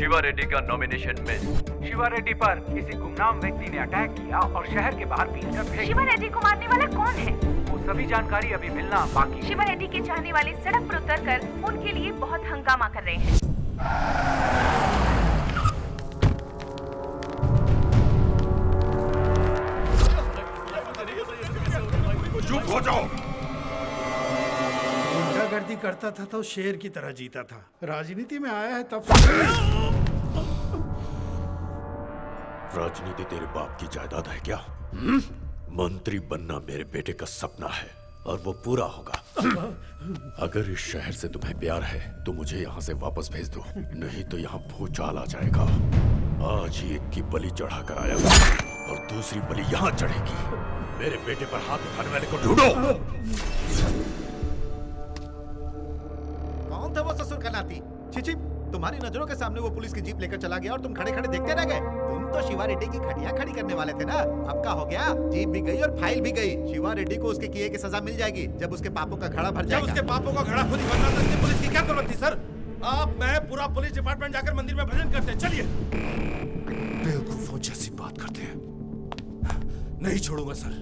शिवा रेड्डी का nomination miss. Shiva Reddy पर किसी गुमनाम व्यक्ति ने अटैक किया और शहर के बाहर पीटकर फेंक। शिवा रेड्डी को मारने वाला कौन है? वो सभी जानकारी अभी मिलना बाकी है। शिवा रेड्डी के चाहने वाले सड़क पर उतरकर उनके लिए बहुत हंगामा कर रहे हैं। चुप हो जाओ। गुंडागर्दी करता था तो शेर की तरह जीता था, राजनीति में आया है तब राजनीति तेरे बाप की जायदाद है क्या? मंत्री बनना मेरे बेटे का सपना है और वो पूरा होगा। अगर इस शहर से तुम्हें प्यार है तो मुझे यहाँ से वापस भेज दो, नहीं तो यहाँ भूचाल आ जाएगा। आज ही एक की बलि चढ़ा कर आया और दूसरी बलि यहाँ चढ़ेगी। मेरे बेटे पर हाथ उठाने वाले को ढूंढो। कौन था वो ससुर का नाती? छिछि, तुम्हारी नजरों के सामने वो पुलिस की जीप लेकर चला गया और तुम खड़े खड़े देखते रह गए। तुम तो शिवा रेड्डी की खटिया खड़ी करने वाले थे ना। अब क्या हो गया? जीप भी गई और फाइल भी गई। शिवा रेड्डी को उसके किए की सजा मिल जाएगी जब उसके पापों का घड़ा भर जाएगा। उसके पापों का घड़ा खुद ही भरना था, इतनी पुलिस की क्या जरूरत थी सर? आप मैं पूरा पुलिस डिपार्टमेंट जाकर मंदिर में भजन करते हैं। चलिए। बेवकूफों जैसी बात करते हैं। नहीं छोड़ूंगा सर।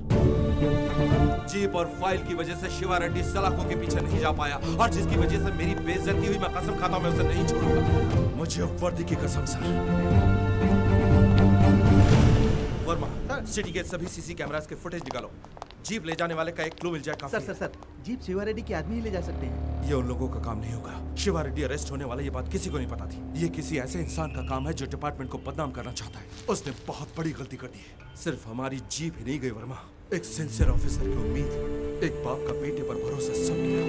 जीप और फाइल की वजह से शिवा रेड्डी सलाखों के पीछे नहीं जा पाया और जिसकी वजह से मेरी बेइज्जती हुई, मैं कसम खाता हूं मैं उसे नहीं छोड़ूंगा। मुझे वर्दी की कसम सर। वर्मा, सिटी के सभी सीसी कैमरास के फुटेज निकालो। जीप ले जाने वाले का एक क्लू मिल जाए काफी। सर, जीप शिवा रेड्डी के आदमी ही ले जा सकते हैं। ये उन लोगों का काम नहीं होगा। शिवा रेड्डी अरेस्ट होने वाला, ये बात किसी को नहीं पता थी। ये किसी ऐसे इंसान का काम है जो डिपार्टमेंट को बदनाम करना चाहता है। उसने बहुत बड़ी गलती कर दी है। सिर्फ हमारी जीप ही नहीं गई वर्मा, एक सिंसियर ऑफिसर की उम्मीद, एक बाप का बेटे पर भरोसा सब गया।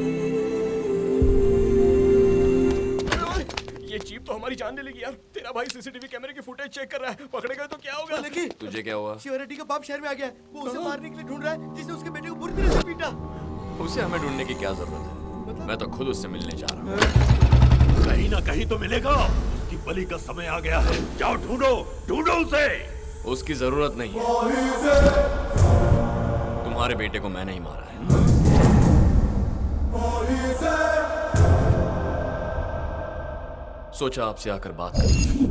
ये जीप तो हमारी जान ले लेगी यार। तेरा भाई सीसीटीवी कैमरे की फुटेज चेक कर रहा है, पकड़े गए तो क्या होगा? लेकिन तुझे क्या हुआ? शिवा रेड्डी का बाप शहर में आ गया है। वो उसे मारने के लिए ढूंढ रहा है जिसने उसके बेटे को बुरी तरह से पीटा। उसे हमें ढूंढने की क्या जरूरत है? मैं तो खुद उससे मिलने जा रहा हूँ। कहीं ना कहीं तो मिलेगा। उसकी बलि का समय आ गया है। जाओ ढूंढो उसे। उसकी जरूरत नहीं है। तुम्हारे बेटे को मैंने ही मारा है। सोचा आपसे आकर बात करूं।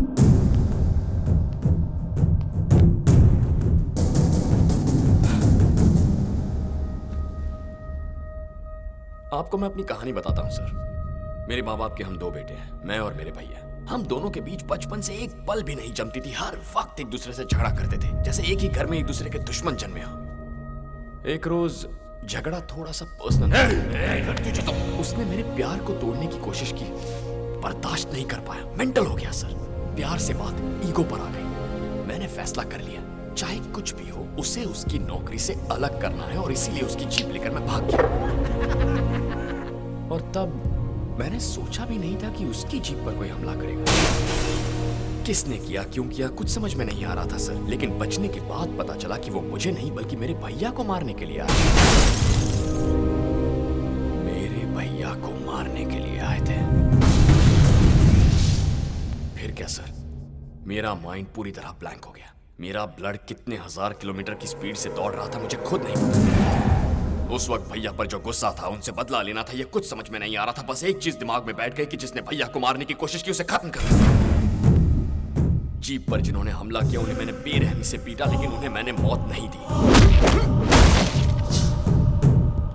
आपको मैं अपनी कहानी बताता हूं सर। मेरे माँ बाप के हम दो बेटे हैं, मैं और मेरे भैया। हम दोनों के बीच बचपन से एक पल भी नहीं जमती थी। हर वक्त एक दूसरे से झगड़ा करते थे, जैसे एक ही घर में एक दूसरे के दुश्मन जन्मे हो। एक रोज झगड़ा थोड़ा सा पर्सनल। उसने मेरे प्यार को तोड़ने की कोशिश की, बर्दाश्त नहीं कर पाया, मेंटल हो गया सर। प्यार से बात ईगो पर आ गई। मैंने फैसला कर लिया, चाहे कुछ भी हो उसे उसकी नौकरी से अलग करना है और इसीलिए उसकी जीप लेकर मैं भाग गया। और तब मैंने सोचा भी नहीं था कि उसकी जीप पर कोई हमला करेगा। किसने किया, क्यों किया, कुछ समझ में नहीं आ रहा था सर। लेकिन बचने के बाद पता चला कि वो मुझे नहीं बल्कि मेरे भैया को मारने के लिए आए। मेरे भैया को मारने के लिए आए थे। फिर क्या सर, मेरा माइंड पूरी तरह ब्लैंक हो गया। मेरा ब्लड कितने हजार किलोमीटर की स्पीड से दौड़ रहा था मुझे खुद नहीं पता। उस वक्त भैया पर जो गुस्सा था, उनसे बदला लेना था, ये कुछ समझ में नहीं आ रहा था। बस एक चीज दिमाग में बैठ गई कि जिसने भैया को मारने की कोशिश की उसे खत्म कर। जीप पर जिन्होंने हमला किया उन्हें मैंने बेरहमी से पीटा, लेकिन उन्हें मैंने मौत नहीं दी।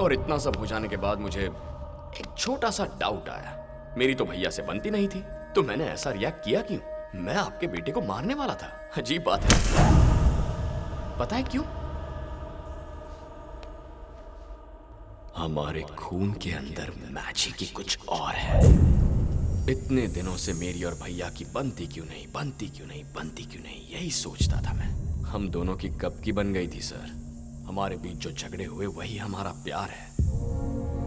और इतना सब हो जाने के बाद मुझे एक छोटा सा डाउट आया। मेरी तो भैया से बनती नहीं थी, तो मैंने ऐसा रिएक्ट किया क्यों? मैं आपके बेटे को मारने वाला था। अजीब बात है। पता है क्यों? हमारे खून के अंदर मैजिक ही कुछ और है। इतने दिनों से मेरी और भैया की बनती क्यों नहीं, यही सोचता था मैं। हम दोनों की कब की बन गई थी सर। हमारे बीच जो झगड़े हुए वही हमारा प्यार है।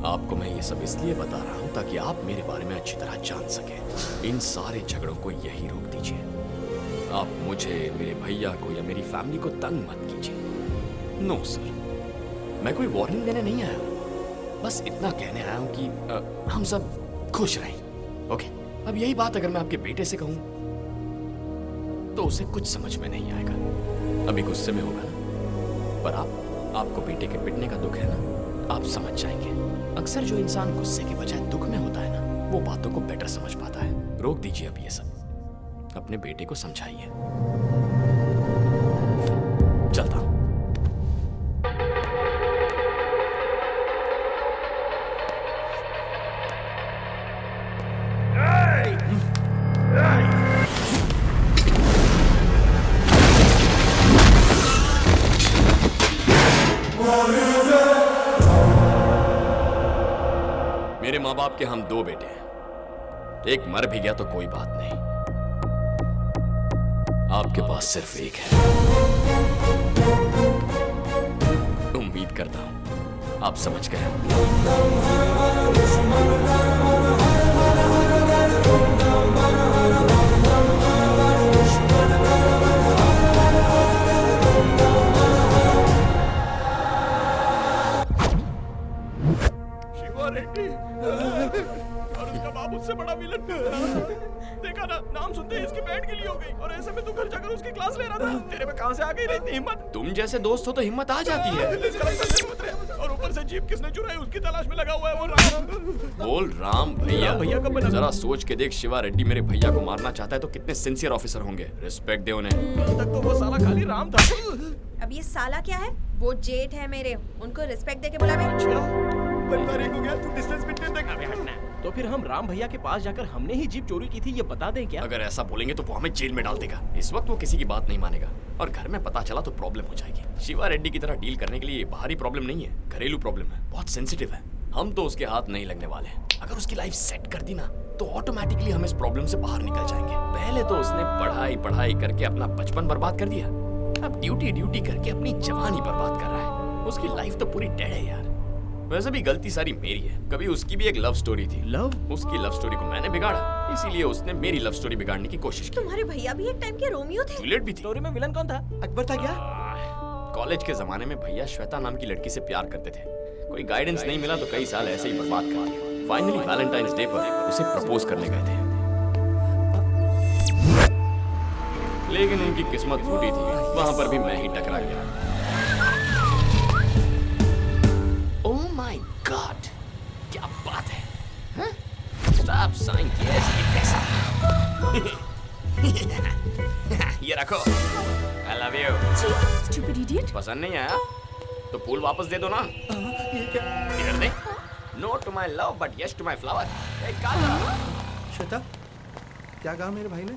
आपको मैं ये सब इसलिए बता रहा हूं ताकि आप मेरे बारे में अच्छी तरह जान सकें। इन सारे झगड़ों को यही रोक दीजिए। आप मुझे, मेरे भैया को या मेरी फैमिली को तंग मत कीजिए। नो सर, मैं कोई वार्निंग देने नहीं आया हूं, बस इतना कहने आया हूं कि हम सब खुश रहें। ओके, अब यही बात अगर मैं आपके बेटे से कहूं तो उसे कुछ समझ में नहीं आएगा। अभी गुस्से में होगा ना, पर आपको बेटे के पिटने का दुख है ना, आप समझ जाएंगे। अक्सर जो इंसान गुस्से के बजाय दुख में होता है ना, वो बातों को बेटर समझ पाता है। रोक दीजिए अब ये सब। अपने बेटे को समझाइए। चलता हूं। मेरे माँ बाप के हम 2 बेटे हैं। एक मर भी गया तो कोई बात नहीं, आपके पास सिर्फ एक है। उम्मीद करता हूं आप समझ गए। शिवा रेड्डी और उसका बाप उससे बड़ा विलन। देखा ना, नाम सुनते ही इसकी बैंड के लिए हो गई और ऐसे में तू घर जाकर उसकी क्लास ले रहा था। तेरे में कहां से आ गई इतनी हिम्मत? तुम जैसे दोस्त हो तो हिम्मत आ जाती है। और ऊपर से जीप किसने चुराई उसकी तलाश में लगा हुआ है वो राम। बोल राम भैया। राम भैया कब बना? जरा सोच के देख, शिवा रेड्डी मेरे भैया को मारना चाहता है तो कितने सिंसियर ऑफिसर होंगे। रिस्पेक्ट दे उन्हें। कल तक तो वो साला खाली राम था। अब ये साला क्या है? वो जेठ है मेरे, उनको रिस्पेक्ट देके बुलावे। परिवार एक हो गया, तू डिस्टेंस मेंटेन रख। अबे हटना। तो फिर हम राम भैया के पास जाकर हमने ही जीप चोरी की थी ये बता दें क्या? अगर ऐसा बोलेंगे तो वो हमें जेल में डाल देगा। इस वक्त वो किसी की बात नहीं मानेगा और घर में पता चला तो प्रॉब्लम हो जाएगी। शिवा रेड्डी की तरह डील करने के लिए ये बाहरी प्रॉब्लम नहीं है, घरेलू प्रॉब्लम है, बहुत सेंसिटिव है। हम तो उसके हाथ नहीं लगने वाले। अगर उसकी लाइफ सेट कर दी ना तो ऑटोमेटिकली हम इस प्रॉब्लम से बाहर निकल जाएंगे। पहले तो उसने पढ़ाई करके अपना बचपन बर्बाद कर दिया, अब ड्यूटी करके अपनी जवानी बर्बाद कर रहा है। उसकी लाइफ तो पूरी डेड है यार। वैसे भी गलती सारी मेरी है। कभी उसकी भी एक लव स्टोरी थी। उसकी लव स्टोरी को मैंने बिगाड़ा, इसीलिए उसने मेरी लव स्टोरी बिगाड़ने की कोशिश की। तुम्हारे भैया भी एक टाइम के रोमियो थे। जूलियट भी थी। स्टोरी में विलन कौन था? अकबर था क्या? कॉलेज के जमाने में भैया श्वेता नाम की लड़की से प्यार करते थे। कोई गाइडेंस नहीं मिला तो कई साल ऐसे ही बर्बाद कर दिए। फाइनली वैलेंटाइंस डे पर उसे प्रपोज करने गए थे, लेकिन उनकी किस्मत फूटी थी। वहां पर भी मैं ही टकरा गया। ओह माय गॉड, क्या बात है? स्टॉप साइन केस, ये कैसा? ये रखो। I love you. Stupid idiot. पसंद नहीं आया तो फूल वापस दे दो ना। इधर दे। No to my love but yes to my flower. Shweta, क्या कहा मेरे भाई ने?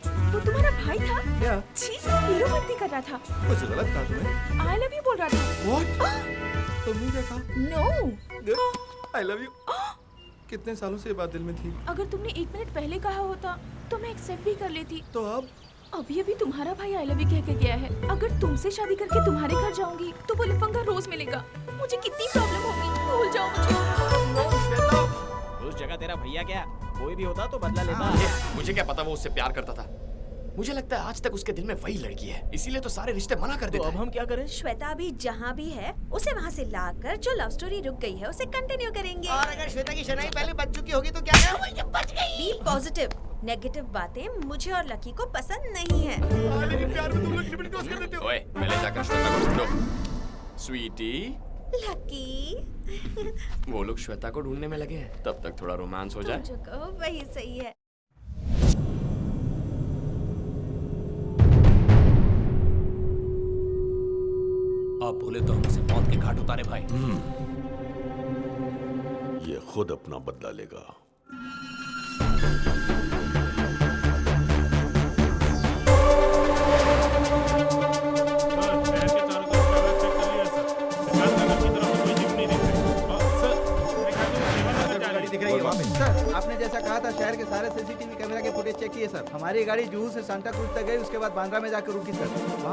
वो तुम्हारा भाई था? क्या? छी, हीरोपंती कर रहा था। कुछ गलत कहा तुम्हें? आई लव यू बोल रहा था। What? तुमने क्या कहा? नो। I love you. कितने सालों से ये बात दिल में थी। अगर तुमने 1 मिनट पहले कहा होता तो मैं एक्सेप्ट भी कर लेती। तो अब अभी तुम्हारा भाई आई लव यू कह के गया है। अगर तुमसे शादी करके तुम्हारे घर जाऊंगी तो वो लफंगा रोज मिलेगा। मुझे कितनी प्रॉब्लम होगी। भूल जाओ मुझे। उस जगह तेरा भैया क्या कोई भी होता तो बदला लेता। मुझे क्या पता वो उससे प्यार करता था। मुझे लगता है आज तक उसके दिल में वही लड़की है, इसीलिए तो सारे रिश्ते मना कर देता तो अब हम क्या करें? श्वेता अभी जहाँ भी है उसे वहाँ से लाकर जो लव स्टोरी रुक गई है उसे कंटिन्यू करेंगे। और अगर श्वेता की शनाई पहले बच चुकी होगी तो क्या करें? बच गई। B positive. नेगेटिव बातें मुझे और लकी को पसंद नहीं है। लेकिन प्यार में तुम लोग लिमिट क्रॉस कर देते हो। ओए, पहले जाकर श्वेता को ढूंढो। स्वीटी, लकी। वो लोग श्वेता को ढूंढने में लगे हैं, तब तक थोड़ा रोमांस हो जाए। जो कहो वही सही है। आप बोले तो हमसे मौत के घाट उतारे भाई। ये खुद अपना बदला लेगा। सर, आपने जैसा कहा था शहर के सारे सीसीटीवी कैमरा के फुटेज चेक किए सर। हमारी गाड़ी जूहू से सांता क्रूज तक गई, उसके बाद बांद्रा में जाकर रुकी सर। वहाँ